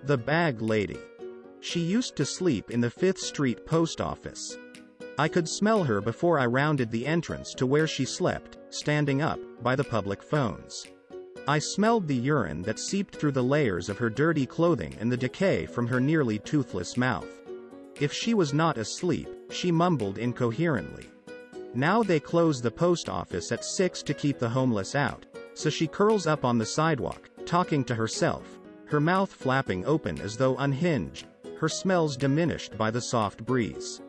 The bag lady. She used to sleep in the 5th Street post office. I could smell her before I rounded the entrance to where she slept, standing up, by the public phones. I smelled the urine that seeped through the layers of her dirty clothing and the decay from her nearly toothless mouth. If she was not asleep, she mumbled incoherently. Now they close the post office at 6 to keep the homeless out, so she curls up on the sidewalk, talking to herself, her mouth flapping open as though unhinged, her smells diminished by the soft breeze.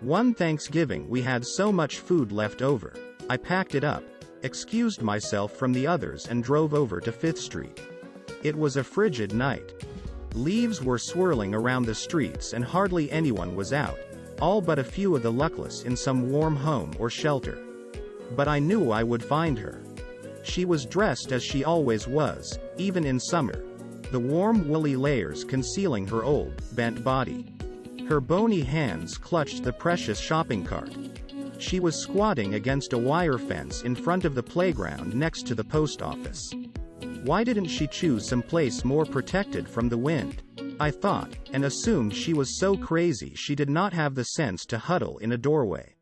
One Thanksgiving we had so much food left over, I packed it up, excused myself from the others and drove over to 5th Street. It was a frigid night. Leaves were swirling around the streets and hardly anyone was out, all but a few of the luckless in some warm home or shelter. But I knew I would find her. She was dressed as she always was, even in summer, the warm woolly layers concealing her old, bent body. Her bony hands clutched the precious shopping cart. She was squatting against a wire fence in front of the playground next to the post office. Why didn't she choose some place more protected from the wind? I thought, and assumed she was so crazy she did not have the sense to huddle in a doorway.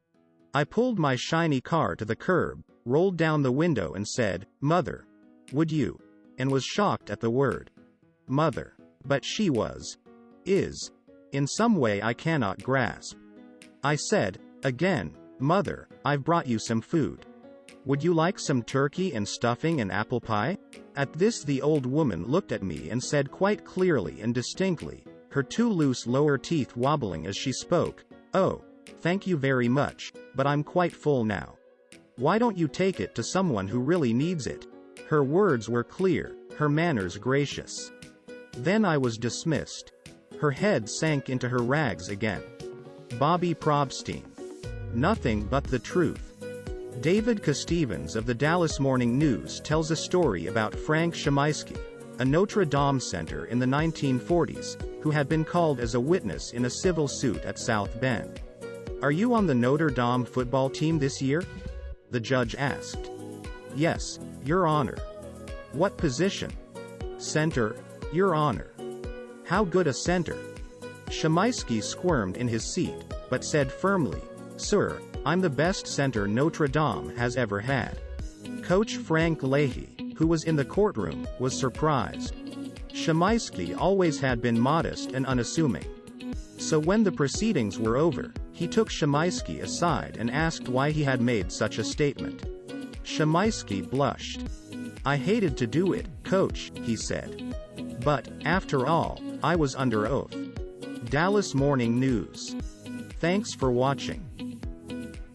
I pulled my shiny car to the curb, rolled down the window and said, "Mother, would you?" and was shocked at the word. Mother. But she is, in some way I cannot grasp. I said, again, "Mother, I've brought you some food. Would you like some turkey and stuffing and apple pie?" At this the old woman looked at me and said quite clearly and distinctly, her 2 loose lower teeth wobbling as she spoke, "Oh, thank you very much, but I'm quite full now. Why don't you take it to someone who really needs it?" Her words were clear, her manners gracious. Then I was dismissed. Her head sank into her rags again. Bobby Probstein. Nothing but the truth. David Kostevins of the Dallas Morning News tells a story about Frank Chemaisky, a Notre Dame center in the 1940s, who had been called as a witness in a civil suit at South Bend. "Are you on the Notre Dame football team this year?" the judge asked. "Yes, Your Honor." "What position?" "Center, Your Honor." "How good a center?" Chemaisky squirmed in his seat, but said firmly, "Sir, I'm the best center Notre Dame has ever had." Coach Frank Leahy, who was in the courtroom, was surprised. Chemaisky always had been modest and unassuming. So when the proceedings were over, he took Chemaisky aside and asked why he had made such a statement. Chemaisky blushed. "I hated to do it, Coach," he said. "But, after all, I was under oath." Dallas Morning News. Thanks for watching.